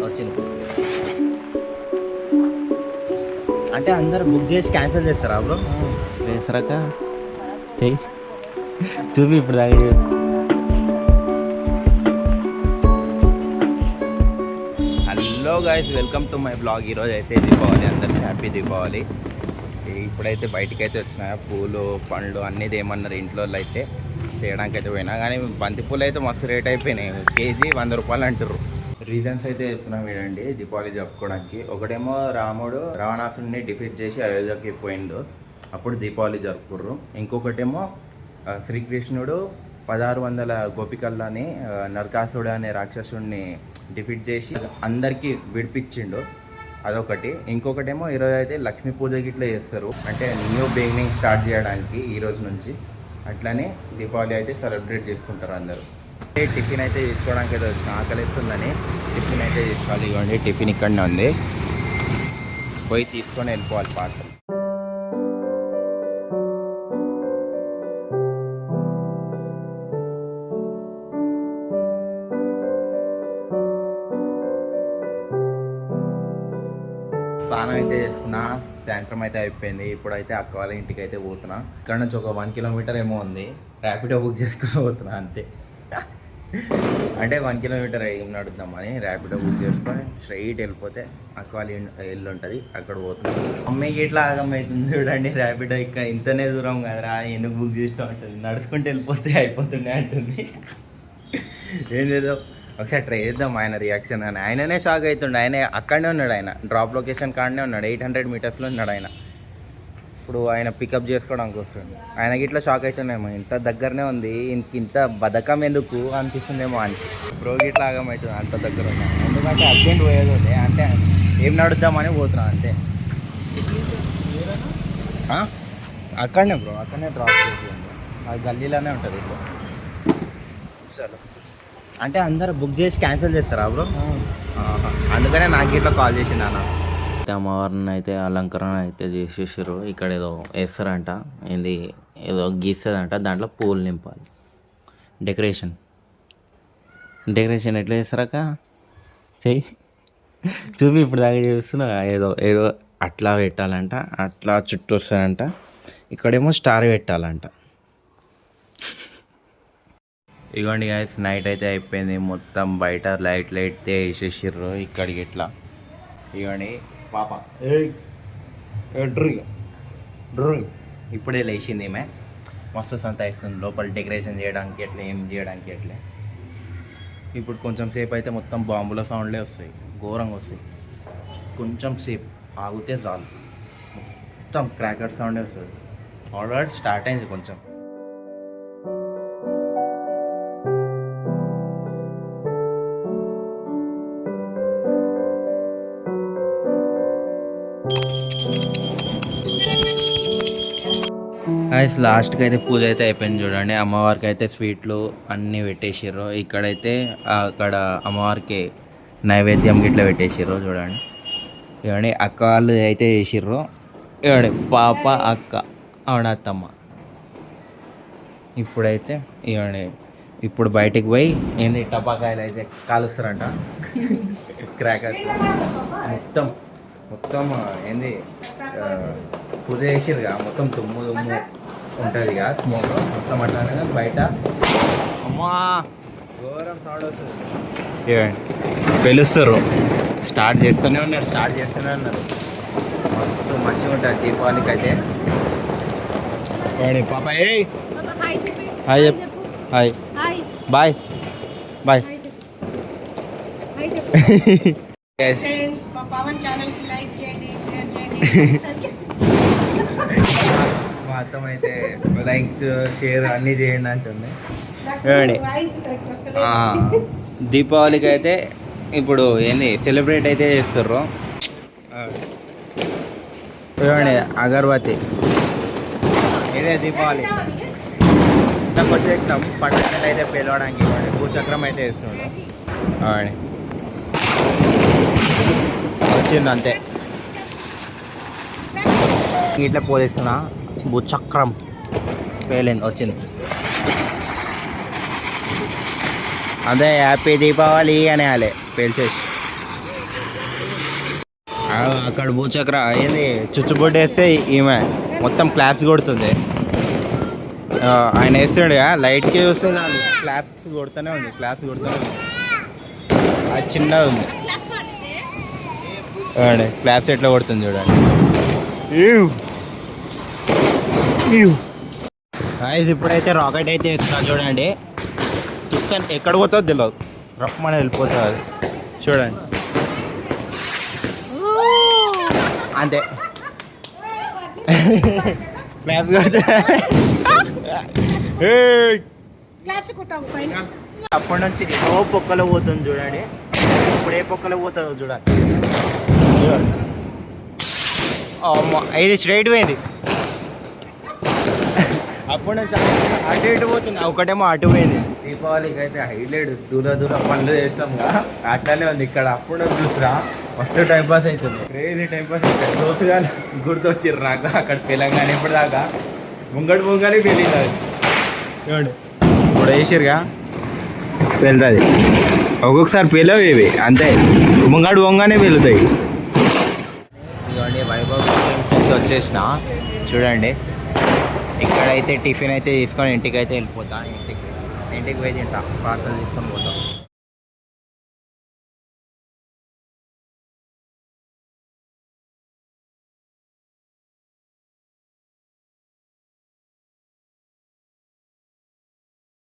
వచ్చింది అంటే అందరు బుక్ చేసి క్యాన్సిల్ చేస్తారా బ్రో? చేస్తారాక చెయ్యి చూపి ఇప్పుడు దాకా. Hello guys, welcome to my blog. ఈరోజు అయితే దీపావళి, అందరికీ హ్యాపీ దీపావళి. ఇప్పుడైతే బయటికి అయితే వచ్చినా, పూలు పండ్లు అన్నీ ఏమన్నారు ఇంట్లో అయితే చేయడానికి అయితే పోయినా, కానీ బంతిపూలు అయితే మస్తు రేట్ అయిపోయినాయి. కేజీ 100 రూపాయలు అంటారు. రీజన్స్ అయితే చెప్తున్నాం వినండి దీపావళి జరుపుకోవడానికి. ఒకటేమో రాముడు రావణాసుడిని డిఫీట్ చేసి అయోధ్యకి పోయిండు, అప్పుడు దీపావళి జరుపుకుర్రు. ఇంకొకటేమో శ్రీకృష్ణుడు 1600 గోపికల్ని నరకాసుడు అనే రాక్షసుడిని డిఫీట్ చేసి అందరికీ విడిపించిండు, అదొకటి. ఇంకొకటేమో ఈరోజు అయితే లక్ష్మీ పూజ గిట్లా చేస్తారు, అంటే న్యూ బిగినింగ్ స్టార్ట్ చేయడానికి ఈరోజు నుంచి. అట్లనే దీపావళి అయితే సెలబ్రేట్ చేసుకుంటారు అందరూ. టిఫిన్ అయితే తీసుకోవడానికి అయితే వచ్చిన, ఆకలిస్తుందని టిఫిన్ అయితే తీసుకోవాలి. ఇవ్వండి టిఫిన్ ఇక్కడనే ఉంది, పోయి తీసుకొని వెళ్ళిపోవాలి పార్సల్. స్నానం అయితే చేసుకున్నా, సాయంత్రం అయితే అయిపోయింది. ఇప్పుడైతే అక్క వాళ్ళ ఇంటికి అయితే పోతున్నా. ఇక్కడ నుంచి ఒక 1 కిలోమీటర్ ఏమో ఉంది, ర్యాపిడో బుక్ చేసుకుని పోతున్నా అంతే. అంటే 1 కిలోమీటర్ ఏం నడుద్దామని ర్యాపిడో బుక్ చేసుకొని స్ట్రైట్ వెళ్ళిపోతే అక్క వాళ్ళ ఇల్లు ఉంటుంది, అక్కడ పోతున్నాం. అమ్మాయికి ఇట్లా ఆగమవుతుంది చూడండి, ర్యాపిడో ఇక్కడ ఇంతనే దూరం కదరా ఎందుకు బుక్ చేస్తూ ఉంటుంది, నడుచుకుంటూ వెళ్ళిపోతే అయిపోతుండే అంటుంది. ఏం చేద్దాం, ఒకసారి ట్రై చేద్దాం ఆయన రియాక్షన్ అని. ఆయననే షాక్ అవుతుండే, ఆయన అక్కడనే ఉన్నాడు, ఆయన డ్రాప్ లొకేషన్ కాడనే ఉన్నాడు, 800 మీటర్స్లో ఉన్నాడు ఆయన. ఇప్పుడు ఆయన పికప్ చేసుకోవడానికి వస్తుంది, ఆయనకి ఇట్లా షాక్ అవుతుండేమో, ఇంత దగ్గరనే ఉంది ఇంత బద్ధకం ఎందుకు అనిపిస్తుందేమో అని. బ్రోకి ఇట్లా ఆగమవుతుంది అంత దగ్గర ఉన్నా, ఎందుకంటే అర్జెంట్ పోయేది ఉంది, అంటే ఏం నడుద్దామని పోతున్నాం అంతే. అక్కడనే బ్రో, అక్కడనే డ్రాప్ చేసి అది గల్లీలోనే ఉంటుంది ఇప్పుడు. చలో, అంటే అందరు బుక్ చేసి క్యాన్సిల్ చేస్తారా బ్రో? అందుకనే నాకు ఇట్లా కాల్ చేసింది అన్న. అమ్మవారిని అయితే అలంకరణ అయితే చేసేసారు. ఇక్కడ ఏదో వేస్తారంట, ఏంది ఏదో గీస్తుందంట, దాంట్లో పూలు నింపాలి. డెకరేషన్ ఎట్లా చేస్తారాక చెయ్యి చూపి ఇప్పుడు దాకా చూస్తున్నా. ఏదో ఏదో అట్లా పెట్టాలంట, అట్లా చుట్టూ వస్తాయంట. ఇక్కడేమో స్టార్ పెట్టాలంట. ఇగోండి గైస్, నైట్ అయితే అయిపోయింది, మొత్తం బయట లైట్ వేసేసారు ఇక్కడికి ఇట్లా. ఇగోండి పాప డ్రూ ఇప్పుడే లేచింది ఈమె, మస్తు సంతాయిస్తుంది లోపల డెకరేషన్ చేయడానికి ఎట్లా, ఏం చేయడానికి ఎట్లా. ఇప్పుడు కొంచెం సేపు అయితే మొత్తం బాంబుల సౌండ్లే వస్తాయి, ఘోరంగా వస్తాయి. కొంచెం సేపు ఆగితే చాలు, మొత్తం క్రాకర్ సౌండే వస్తుంది. ఆల్రెడీ స్టార్ట్ అయింది కొంచెం. లాస్ట్కి అయితే పూజ అయితే అయిపోయింది చూడండి. అమ్మవారికి అయితే స్వీట్లు అన్నీ పెట్టేసారు. ఇక్కడైతే అక్కడ అమ్మవారికి నైవేద్యం గిట్లా పెట్టేసారు చూడండి. ఇవన్నీ అక్క వాళ్ళు అయితే చేసిర్రు. ఇవన్నీ పాప అక్క ఆడత్తమ్మ. ఇప్పుడైతే ఇవన్నీ ఇప్పుడు బయటికి పోయి ఏంది టపాకాయలు అయితే కాలుస్తారంట, క్రాకర్స్ మొత్తం ఏంది పూజ చేసిర్రుగా, మొత్తం దుమ్ము ఉంటుంది కదా, స్మోక్ మొత్తం అట్లానే బయట. అమ్మా ఘోరం సౌండ్ వస్తుంది, పిలుస్తారు. స్టార్ట్ చేస్తూనే ఉన్నారు. మస్తు మంచిగా ఉంటుంది దీపావళికి అయితే. పాప హాయ్ చెప్పు, హాయ్ బాయ్ బాయ్. మొత్తం అయితే లైక్స్ షేర్ అన్నీ చేయండి అంటుంది. దీపావళికి అయితే ఇప్పుడు ఏంది సెలబ్రేట్ అయితే చేస్తుర్రు. చూడండి అగరబత్తి, ఇదే దీపావళి. ఇంతకు వచ్చేసినాం పండుగలు అయితే పిలవడానికి. భూచక్రం అయితే వేస్తున్నాడు, వచ్చింది అంతే. ఇట్లా పోలిస్తున్నా, భూచక్రం పేలింది వచ్చింది. అదే హ్యాపీ దీపావళి అనేయాలి పేల్చేసి. అక్కడ భూచక్ర ఏంది చుచ్చుబొడ్డు వేస్తే ఈమె మొత్తం క్లాప్స్ కొడుతుంది. ఆయన వేస్తాడు లైట్కి చూస్తే క్లాప్స్ కొడుతూనే ఉంది, క్లాప్స్ కొడుతూనే ఉంది. అది చిన్నది ఉంది చూడండి, క్లాప్స్ ఎట్లా కొడుతుంది చూడండి. గాయ్స్ ఇప్పుడైతే రాకెట్ అయితే వేస్తున్నా చూడండి. కిషన్ ఎక్కడ పోతుందో తెలియదు, రఫ్మని వెళ్ళిపోతుంది చూడండి. అంతే క్లాప్స్ కొడుతుంది. అప్పటి నుంచి ఏదో పొక్కలో పోతుంది చూడండి. ఇప్పుడు ఏ పొక్కలో పోతుందో చూడండి. ఇది స్ట్రైట్ పోయింది. అప్పటి నుంచి అటు ఇటు పోతుంది, ఒకటేమో అటు పోయింది. దీపావళికి అయితే హైలైట్ దూర దూర పనులు చేస్తాం కదా, అట్లానే ఉంది ఇక్కడ. అప్పుడు చూసిరా మస్తు టైంపాస్ అవుతుంది, క్రేజీ టైంపాస్ అవుతుంది. దోసుగా గుర్తొచ్చిర్రు నాకు అక్కడ తెలంగాణ ఇప్పటిదాకా ముంగడి ముంగడి వెళ్ళింది అది చూడండి. ఇప్పుడు వేసిరుగా వెళ్తుంది, ఒక్కొక్కసారి పేలవు ఇవి అంతే, ముంగడు వంగానే వెళ్తాయి. ఇదిగోండి వైభవ్ వచ్చేసిన చూడండి. ఇక్కడైతే టిఫిన్ అయితే తీసుకొని ఇంటికి అయితే వెళ్ళిపోతా. ఇంటికి పోయి తింటా, పార్సల్ తీసుకొని పోతాం.